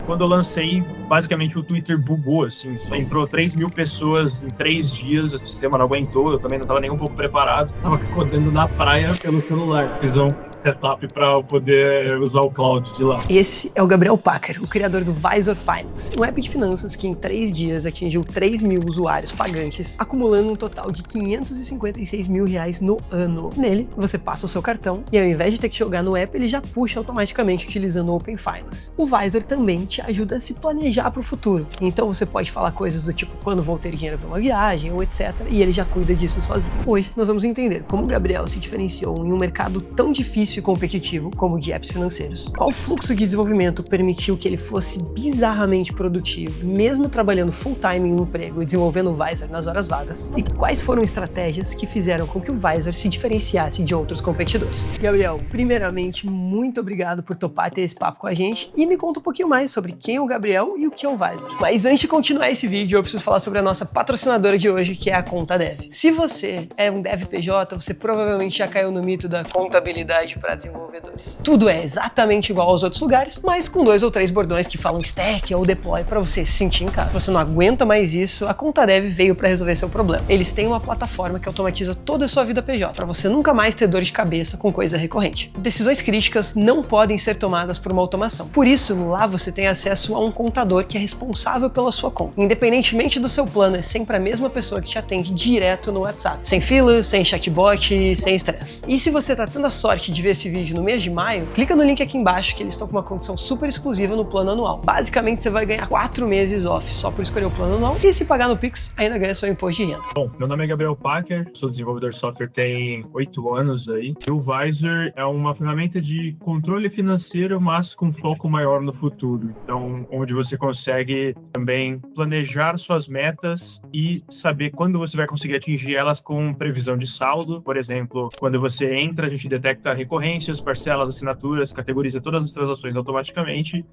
Quando eu lancei, basicamente o Twitter bugou, assim. Entrou 3 mil pessoas em 3 dias, o sistema não aguentou, eu também não estava nem um pouco preparado. Tava codando na praia pelo celular. Fiz um setup para poder usar o cloud de lá. Esse é o Gabriel Packer, o criador do Visor Finance, um app de finanças que em 3 dias atingiu 3 mil usuários pagantes, acumulando um total de R$556 mil no ano. Nele, você passa o seu cartão e ao invés de ter que jogar no app, ele já puxa automaticamente utilizando o Open Finance. O Visor também te ajuda a se planejar para o futuro. Então você pode falar coisas do tipo quando vou ter dinheiro para uma viagem ou etc. E ele já cuida disso sozinho. Hoje nós vamos entender como o Gabriel se diferenciou em um mercado tão difícil e competitivo como o de apps financeiros. Qual fluxo de desenvolvimento permitiu que ele fosse bizarramente produtivo, mesmo trabalhando full-time em um emprego e desenvolvendo o Visor nas horas vagas? E quais foram estratégias que fizeram com que o Visor se diferenciasse de outros competidores? Gabriel, primeiramente, muito obrigado por topar ter esse papo com a gente e me conta um pouquinho mais sobre quem é o Gabriel e o que é o Visor. Mas antes de continuar esse vídeo, eu preciso falar sobre a nossa patrocinadora de hoje, que é a Conta Dev. Se você é um Dev PJ, você provavelmente já caiu no mito da contabilidade para desenvolvedores. Tudo é exatamente igual aos outros lugares, mas com 2 ou 3 bordões que falam stack ou deploy para você se sentir em casa. Se você não aguenta mais isso, a Conta Dev veio para resolver seu problema. Eles têm uma plataforma que automatiza toda a sua vida PJ, para você nunca mais ter dor de cabeça com coisa recorrente. Decisões críticas não podem ser tomadas por uma automação. Por isso, lá você tem acesso a um contador que é responsável pela sua conta. Independentemente do seu plano, é sempre a mesma pessoa que te atende direto no WhatsApp. Sem filas, sem chatbot, sem estresse. E se você tá tendo a sorte de ver esse vídeo no mês de maio, clica no link aqui embaixo que eles estão com uma condição super exclusiva no plano anual. Basicamente, você vai ganhar 4 meses off só por escolher o plano anual e se pagar no Pix, ainda ganha seu imposto de renda. Bom, meu nome é Gabriel Packer, sou desenvolvedor de software tem 8 anos aí. E o Visor é uma ferramenta de controle financeiro, mas com foco maior no futuro. Então, onde você consegue também planejar suas metas e saber quando você vai conseguir atingir elas com previsão de saldo. Por exemplo, quando você entra, a gente detecta recorrências, parcelas, assinaturas, categoriza todas as transações automaticamente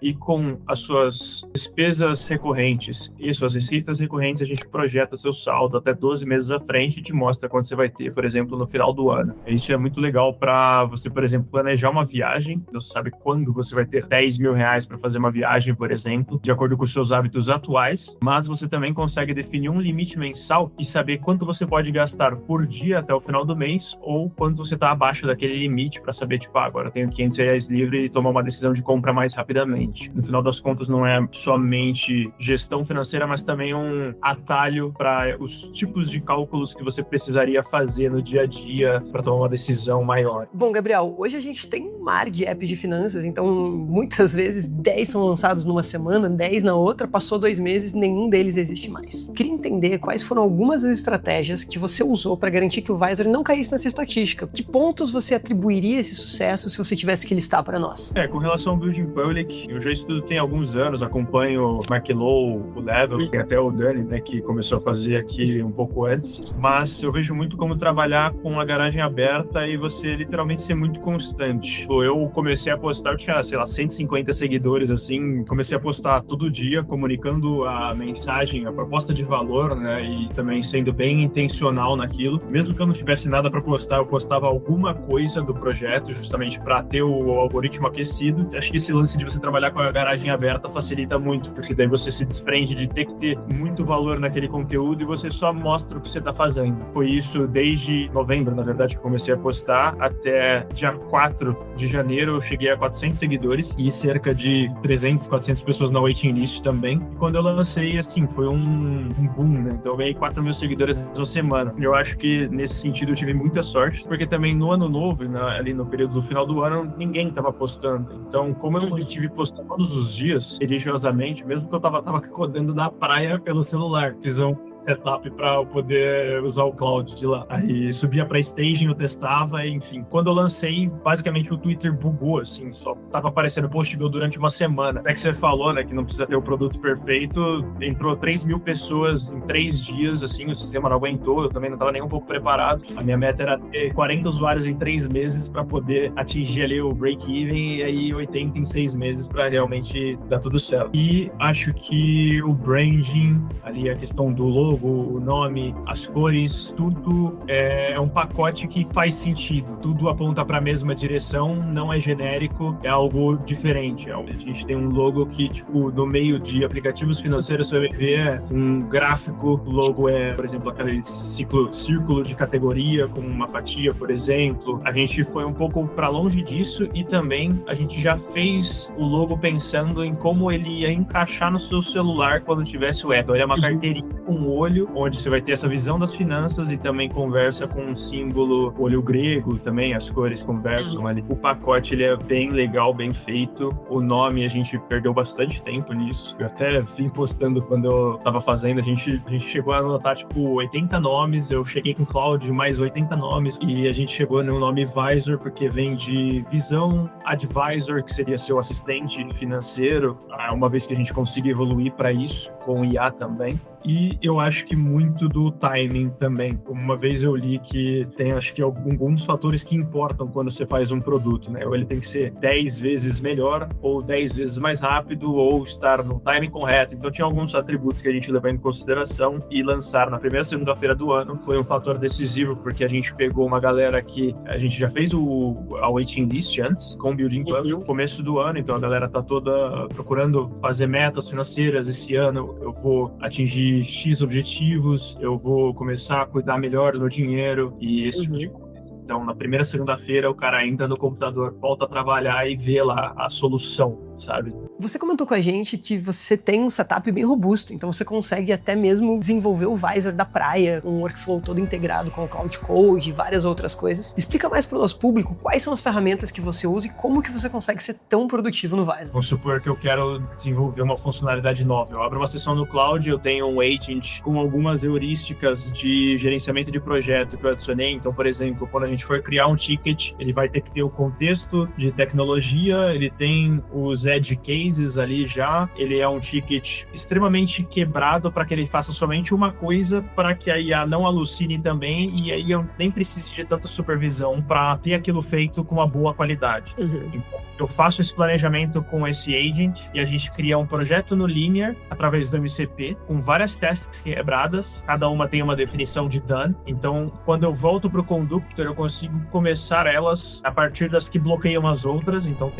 e com as suas despesas recorrentes e suas receitas recorrentes, a gente projeta seu saldo até 12 meses à frente e te mostra quanto você vai ter, por exemplo, no final do ano. Isso é muito legal para você, por exemplo, planejar uma viagem. Você sabe quando você vai ter 10 mil reais para fazer uma viagem, por exemplo, de acordo com os seus hábitos atuais, mas você também consegue definir um limite mensal e saber quanto você pode gastar por dia até o final do mês ou quanto você está abaixo daquele limite para saber, tipo, agora eu tenho 500 reais livre e tomar uma decisão de compra mais rapidamente. No final das contas, não é somente gestão financeira, mas também um atalho para os tipos de cálculos que você precisaria fazer no dia a dia para tomar uma decisão maior. Bom, Gabriel, hoje a gente tem um mar de apps de finanças, então muitas vezes 10 são lançados numa semana, 10 na outra, passou 2 meses, nenhum deles existe mais. Queria entender quais foram algumas das estratégias que você usou para garantir que o Visor não caísse nessa estatística. Que pontos você atribuiria esse sucesso se você tivesse que listar para nós? Com relação ao Building Public, eu já estudo tem alguns anos, acompanho o Mark Low, o Level, e até o Dani, né, que começou a fazer aqui um pouco antes, mas eu vejo muito como trabalhar com a garagem aberta e você literalmente ser muito constante. Eu comecei a postar, eu tinha, sei lá, 150 seguidores, assim, comecei a postar todo dia, comunicando a mensagem, a proposta de valor, né, e também sendo bem intencional naquilo. Mesmo que eu não tivesse nada para postar, eu postava alguma coisa do projeto, justamente para ter o algoritmo aquecido. Acho que esse lance de você trabalhar com a garagem aberta facilita muito, porque daí você se desprende de ter que ter muito valor naquele conteúdo e você só mostra o que você está fazendo. Foi isso desde novembro, na verdade, que eu comecei a postar, até dia 4 de janeiro eu cheguei a 400 seguidores e cerca de 300, 400 pessoas na waiting list também. E quando eu lancei, assim, foi um boom, né? Então eu ganhei 4 mil seguidores na semana. Eu acho que nesse sentido eu tive muita sorte, porque também no ano novo, ali no período do final do ano, ninguém tava postando. Então, como eu tive postando todos os dias, religiosamente, mesmo que eu tava codando na praia pelo celular, fiz um setup para eu poder usar o cloud de lá. Aí subia para staging, eu testava, enfim. Quando eu lancei, basicamente o Twitter bugou, assim, só tava aparecendo post meu durante uma semana. É que você falou, né, que não precisa ter o produto perfeito, entrou 3 mil pessoas em 3 dias, assim, o sistema não aguentou, eu também não tava nem um pouco preparado. A minha meta era ter 40 usuários em 3 meses para poder atingir ali o break-even e aí 80 em 6 meses para realmente dar tudo certo. E acho que o branding, ali a questão do logo, logo, o nome, as cores, tudo é um pacote que faz sentido. Tudo aponta para a mesma direção, não é genérico, é algo diferente. A gente tem um logo que, tipo, no meio de aplicativos financeiros, você vai ver um gráfico. O logo é, por exemplo, aquele círculo de categoria com uma fatia, por exemplo. A gente foi um pouco para longe disso e também a gente já fez o logo pensando em como ele ia encaixar no seu celular quando tivesse o app. Então, ele é uma carteirinha com um olho, onde você vai ter essa visão das finanças e também conversa com um símbolo, olho grego também, as cores conversam ali. O pacote, ele é bem legal, bem feito. O nome, a gente perdeu bastante tempo nisso. Eu até vim postando quando eu estava fazendo, a gente chegou a anotar, tipo, 80 nomes. Eu cheguei com o Cloud, mais 80 nomes. E a gente chegou no nome Visor, porque vem de visão advisor, que seria seu assistente financeiro, uma vez que a gente consiga evoluir para isso, com IA também. E eu acho que muito do timing também. Uma vez eu li que tem, acho que alguns fatores que importam quando você faz um produto, né? Ou ele tem que ser 10 vezes melhor, ou 10 vezes mais rápido, ou estar no timing correto. Então tinha alguns atributos que a gente levou em consideração e lançar na primeira segunda-feira do ano foi um fator decisivo, porque a gente pegou uma galera que a gente já fez a waiting list antes, com o Building Public, no começo do ano, então a galera tá toda procurando fazer metas financeiras. Esse ano eu vou atingir X objetivos, eu vou começar a cuidar melhor do meu dinheiro e esse tipo de coisa. Então, na primeira segunda-feira, o cara entra no computador, volta a trabalhar e vê lá a solução, sabe? Você comentou com a gente que você tem um setup bem robusto, então você consegue até mesmo desenvolver o Visor da praia, com um workflow todo integrado com o Cloud Code e várias outras coisas. Explica mais para o nosso público quais são as ferramentas que você usa e como que você consegue ser tão produtivo no Visor. Vamos supor que eu quero desenvolver uma funcionalidade nova. Eu abro uma sessão no Cloud, eu tenho um agent com algumas heurísticas de gerenciamento de projeto que eu adicionei. Então, por exemplo, quando a gente for criar um ticket, ele vai ter que ter o contexto de tecnologia, ele tem os edge cases ali já, ele é um ticket extremamente quebrado para que ele faça somente uma coisa, para que a IA não alucine também, e aí eu nem precise de tanta supervisão para ter aquilo feito com uma boa qualidade. Então, eu faço esse planejamento com esse agent e a gente cria um projeto no Linear através do MCP, com várias tasks quebradas, cada uma tem uma definição de done. Então, quando eu volto para o Conductor, eu consigo começar elas a partir das que bloqueiam as outras. Então,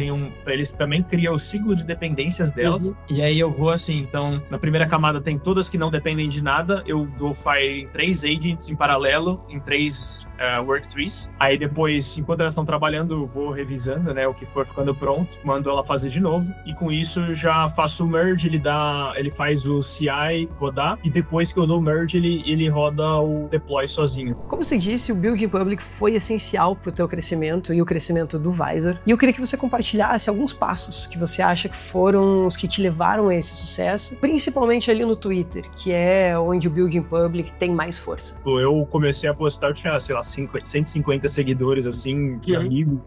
eles também criam o ciclo de dependências delas. E aí eu vou assim, então, na primeira camada tem todas que não dependem de nada, eu dou fire em 3 agents em paralelo, em 3 work trees. Aí depois, enquanto elas estão trabalhando, eu vou revisando, né, o que for ficando pronto, mando ela fazer de novo, e com isso eu já faço o merge, ele faz o CI rodar, e depois que eu dou o merge, ele roda o deploy sozinho. Como você disse, o Building Public foi essencial para o teu crescimento e o crescimento do Visor, e eu queria que você compartilhasse alguns passos que você acha que foram os que te levaram a esse sucesso, principalmente ali no Twitter, que é onde o Building Public tem mais força. Eu comecei a postar, eu tinha, sei lá, 150 seguidores, assim, de amigos.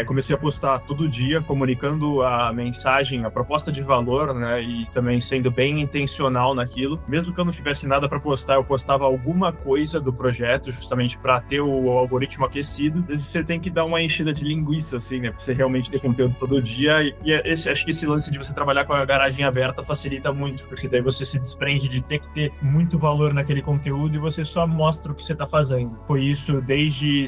Comecei a postar todo dia, comunicando a mensagem, a proposta de valor, né, e também sendo bem intencional naquilo. Mesmo que eu não tivesse nada para postar, eu postava alguma coisa do projeto, justamente para ter o algoritmo aquecido. Às vezes você tem que dar uma enchida de linguiça, assim, né, para você realmente ter conteúdo todo dia. E acho que esse lance de você trabalhar com a garagem aberta facilita muito, porque daí você se desprende de ter que ter muito valor naquele conteúdo e você só mostra o que você tá fazendo. Foi isso desde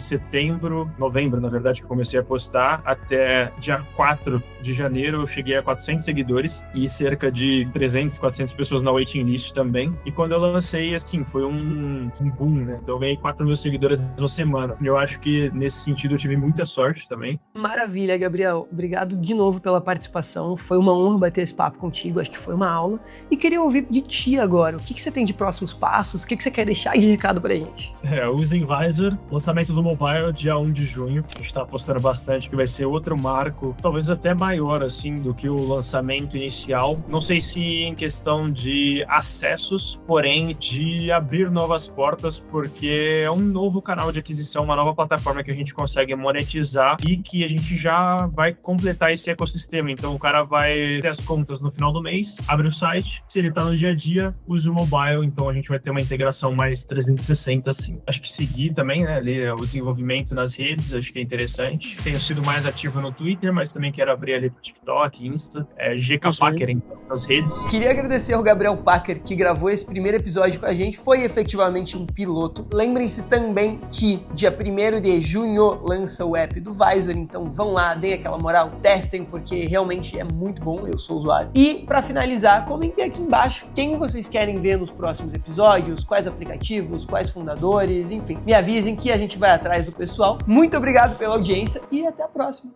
novembro, na verdade, que eu comecei a postar, até dia 4 de janeiro eu cheguei a 400 seguidores e cerca de 300, 400 pessoas na waiting list também. E quando eu lancei, assim, foi um boom, né? Então eu ganhei 4 mil seguidores na semana. E eu acho que nesse sentido eu tive muita sorte também. Maravilha, Gabriel. Obrigado de novo pela participação. Foi uma honra bater esse papo contigo, acho que foi uma aula. E queria ouvir de ti agora. O que você tem de próximos passos? O que você quer deixar de recado pra gente? Usem Visor, lançamento do mobile dia 1 de junho. A gente tá apostando bastante que vai ser outro marco, talvez até maior, assim, do que o lançamento inicial. Não sei se em questão de acessos, porém de abrir novas portas, porque é um novo canal de aquisição, uma nova plataforma que a gente consegue monetizar e que a gente já vai completar esse ecossistema. Então o cara vai ter as contas no final do mês, abre o site, se ele tá no dia a dia, usa o mobile, então a gente vai ter uma integração mais 360, assim. Acho que seguir também, né, ali o desenvolvimento nas redes, acho que é interessante. Tem tenho sido mais ativo no Twitter, mas também quero abrir ali pro TikTok, Insta, GK Packer em todas as redes. Queria agradecer ao Gabriel Packer que gravou esse primeiro episódio com a gente, foi efetivamente um piloto. Lembrem-se também que dia 1º de junho lança o app do Visor, então vão lá, deem aquela moral, testem, porque realmente é muito bom, eu sou usuário. E para finalizar, comentem aqui embaixo quem vocês querem ver nos próximos episódios, quais aplicativos, quais fundadores, enfim, me avisem que a gente vai atrás do pessoal. Muito obrigado pela audiência e até a próxima!